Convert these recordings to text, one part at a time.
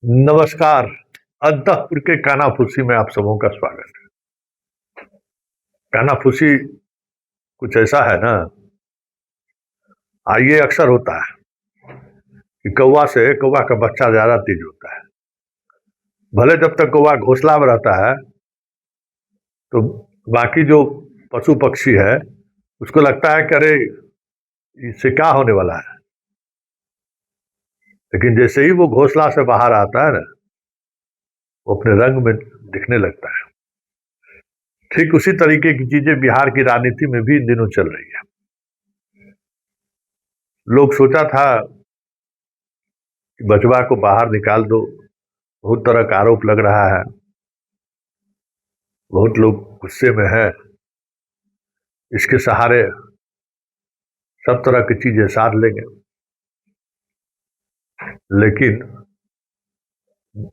नमस्कार। अंतःपुर के कानाफूसी में आप सबों का स्वागत है। कानाफूसी कुछ ऐसा है ना, ये अक्सर होता है कि कौवा से कौवा का बच्चा ज्यादा तेज होता है। भले जब तक कौवा घोंसला में रहता है तो बाकी जो पशु पक्षी है उसको लगता है कि अरे इससे क्या होने वाला है, लेकिन जैसे ही वो घोंसला से बाहर आता है ना, वो अपने रंग में दिखने लगता है। ठीक उसी तरीके की चीजें बिहार की राजनीति में भी इन दिनों चल रही है। लोग सोचा था कि बचवा को बाहर निकाल दो, बहुत तरह का आरोप लग रहा है, बहुत लोग गुस्से में है, इसके सहारे सब तरह की चीजें साध लेंगे। लेकिन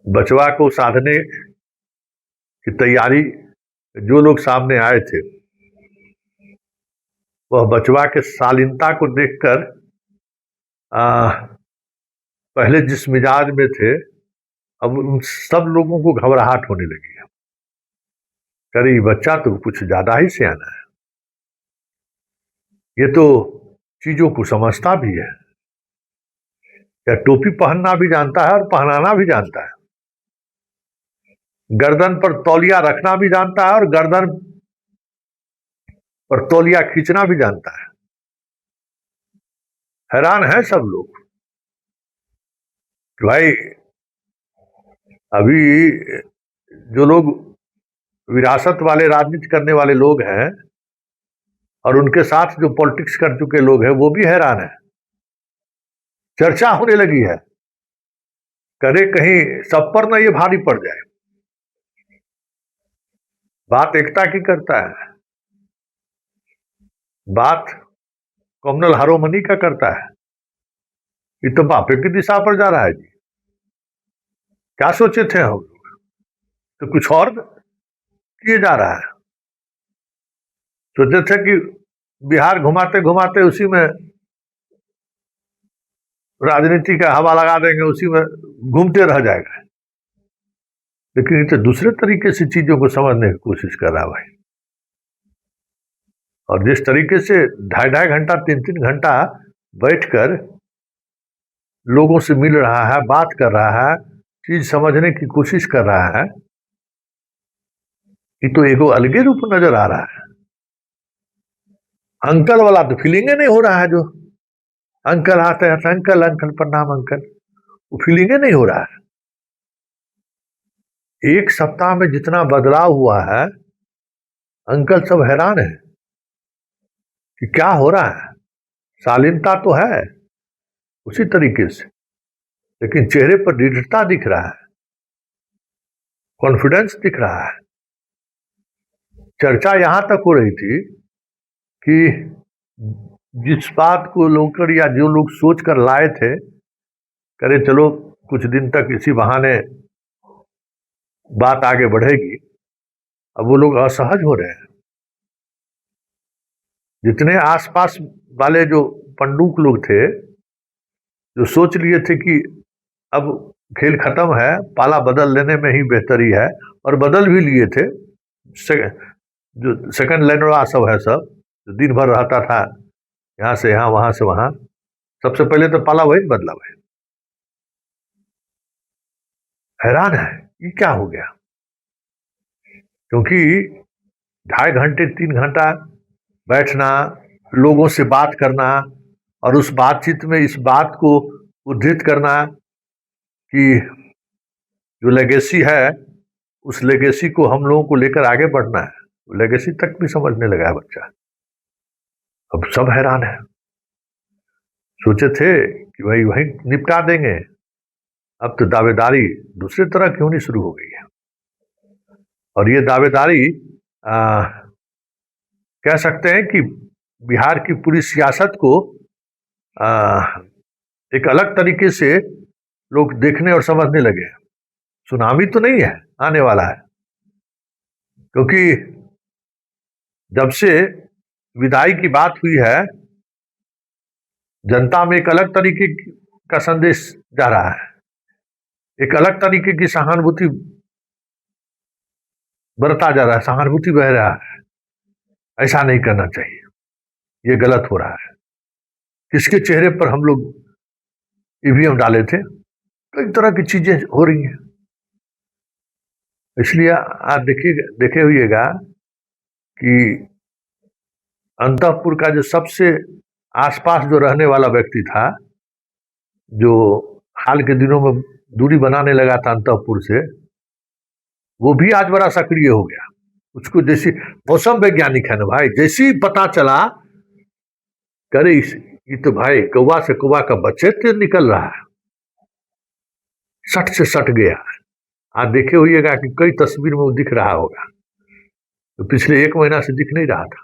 बचवा को साधने की तैयारी जो लोग सामने आए थे, वह बचवा के शालीनता को देखकर पहले जिस मिजाज में थे, अब उन सब लोगों को घबराहट होने लगी है। अरे बच्चा तो कुछ ज्यादा ही सियाना है, ये तो चीजों को समझता भी है, या टोपी पहनना भी जानता है और पहनाना भी जानता है, गर्दन पर तौलिया रखना भी जानता है और गर्दन पर तौलिया खींचना भी जानता है। हैरान है सब लोग कि भाई अभी जो लोग विरासत वाले राजनीति करने वाले लोग हैं और उनके साथ जो पॉलिटिक्स कर चुके लोग हैं वो भी हैरान है। चर्चा होने लगी है, करे कहीं सब पर ना ये भारी पड़ जाए। बात एकता की करता है, बात कम्युनल हारोमनी का करता है, ये तो बापे की दिशा पर जा रहा है जी। क्या सोचे थे हम लोग, तो कुछ और किए जा रहा है। सोचे थे कि बिहार घुमाते घुमाते उसी में राजनीति का हवा लगा देंगे, उसी में घूमते रह जाएगा, लेकिन ये तो दूसरे तरीके से चीजों को समझने की कोशिश कर रहा है भाई। और जिस तरीके से 2.5-2.5 घंटा 3-3 घंटा बैठकर लोगों से मिल रहा है, बात कर रहा है, चीज समझने की कोशिश कर रहा है, ये तो एगो अलगे रूप नजर आ रहा है। अंकल वाला तो फीलिंगे नहीं हो रहा है। जो अंकल आते हैं अंकल अंकल प्रणाम अंकल, वो फीलिंगे नहीं हो रहा है। एक सप्ताह में जितना बदलाव हुआ है, अंकल सब हैरान है कि क्या हो रहा है। शालीनता तो है उसी तरीके से, लेकिन चेहरे पर दृढ़ता दिख रहा है, कॉन्फिडेंस दिख रहा है। चर्चा यहां तक हो रही थी कि जिस बात को लेकर या जो लोग सोच कर लाए थे, करे चलो कुछ दिन तक इसी बहाने बात आगे बढ़ेगी, अब वो लोग असहज हो रहे हैं। जितने आसपास वाले जो पंडुक लोग थे, जो सोच लिए थे कि अब खेल खत्म है, पाला बदल लेने में ही बेहतरी है, और बदल भी लिए थे। जो सेकंड लाइनर सब है, सब जो दिन भर रहता था यहाँ से यहाँ वहां से वहां, सबसे पहले तो पाला वही बदला भाई। हैरान है ये क्या हो गया, क्योंकि 2.5 घंटे 3 घंटा बैठना, लोगों से बात करना और उस बातचीत में इस बात को उद्धृत करना कि जो लेगेसी है उस लेगेसी को हम लोगों को लेकर आगे बढ़ना है, लेगेसी तक भी समझने लगा है बच्चा। अब सब हैरान है। सोचे थे कि भाई वही निपटा देंगे, अब तो दावेदारी दूसरे तरह की होनी शुरू हो गई है। और ये दावेदारी कह सकते हैं कि बिहार की पूरी सियासत को आ, एक अलग तरीके से लोग देखने और समझने लगे। सुनामी तो नहीं है, आने वाला है, क्योंकि जब से विदाई की बात हुई है, जनता में एक अलग तरीके का संदेश जा रहा है एक अलग तरीके की सहानुभूति बरता जा रहा है, सहानुभूति बह रहा है। ऐसा नहीं करना चाहिए, ये गलत हो रहा है। किसके चेहरे पर हम लोग ईवीएम डाले थे, कई तरह की चीजें हो रही हैं। इसलिए आप देखे हुएगा कि अंतःपुर का जो सबसे आसपास जो रहने वाला व्यक्ति था, जो हाल के दिनों में दूरी बनाने लगा था अंतःपुर से, वो भी आज बड़ा सक्रिय हो गया। उसको जैसी मौसम वैज्ञानिक है ना भाई, जैसे ही पता चला करे ये तो भाई कौवा से कौवा का बच्चे निकल रहा है, सट से सट गया। आप देखे हुएगा कि कई तस्वीर में वो दिख रहा होगा, तो पिछले 1 महीना से दिख नहीं रहा था।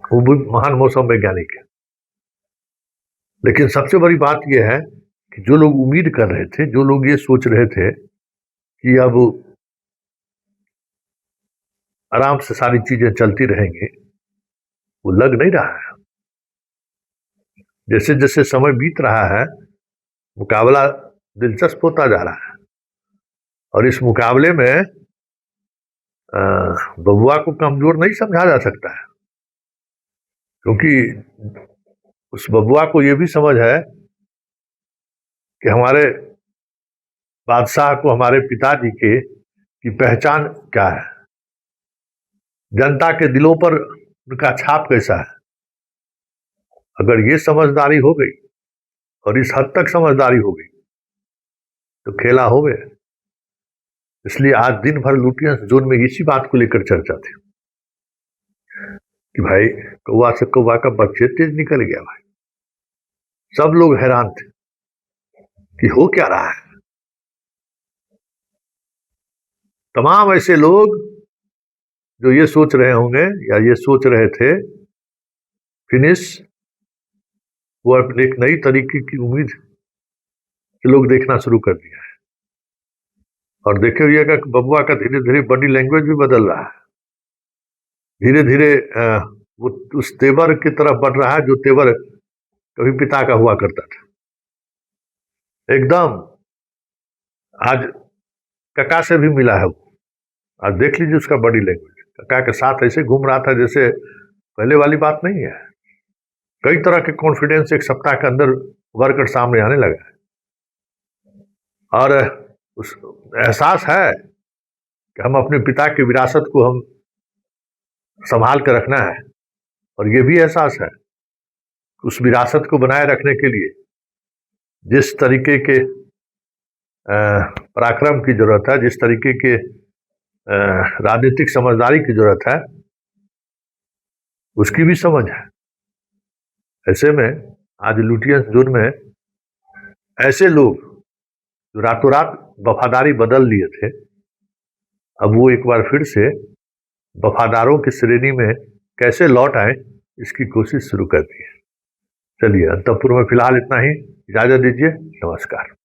वो भी महान मौसम वैज्ञानिक है। लेकिन सबसे बड़ी बात यह है कि जो लोग उम्मीद कर रहे थे, जो लोग ये सोच रहे थे कि अब आराम से सारी चीजें चलती रहेंगी, वो लग नहीं रहा है। जैसे जैसे समय बीत रहा है, मुकाबला दिलचस्प होता जा रहा है। और इस मुकाबले में बबुआ को कमजोर नहीं समझा जा सकता है, क्योंकि उस बबुआ को यह भी समझ है कि हमारे बादशाह को, हमारे पिताजी की पहचान क्या है, जनता के दिलों पर उनका छाप कैसा है। अगर ये समझदारी हो गई, और इस हद तक समझदारी हो गई, तो खेला हो गया। इसलिए आज दिन भर लुटियंस जोन में इसी बात को लेकर चर्चा थी कि भाई कौवा से कौवा का बच्चे तेज निकल गया। भाई सब लोग हैरान थे कि हो क्या रहा है। तमाम ऐसे लोग जो ये सोच रहे होंगे या ये सोच रहे थे फिनिश, वो अपने एक नई तरीके की उम्मीद लोग देखना शुरू कर दिया है। और देखे हुएगा कि बबुआ का धीरे धीरे बॉडी लैंग्वेज भी बदल रहा है। धीरे धीरे वो उस तेवर की तरफ बढ़ रहा है जो तेवर कभी पिता का हुआ करता था। एकदम आज काका से भी मिला है वो। आज देख लीजिए उसका बॉडी लैंग्वेज, काका के साथ ऐसे घूम रहा था जैसे पहले वाली बात नहीं है। कई तरह के कॉन्फिडेंस एक सप्ताह के अंदर वर्कर सामने आने लगा है। और उस एहसास है कि हम अपने पिता की विरासत को हम संभाल कर रखना है। और ये भी एहसास है कि उस विरासत को बनाए रखने के लिए जिस तरीके के पराक्रम की जरूरत है, जिस तरीके के राजनीतिक समझदारी की जरूरत है, उसकी भी समझ है। ऐसे में आज लुटियंस जोन में ऐसे लोग जो रातों रात वफादारी बदल लिए थे, अब वो एक बार फिर से वफादारों की श्रेणी में कैसे लौट आए, इसकी कोशिश शुरू कर दी है। चलिए, अंतःपुर में फिलहाल इतना ही। इजाजत दीजिए, नमस्कार।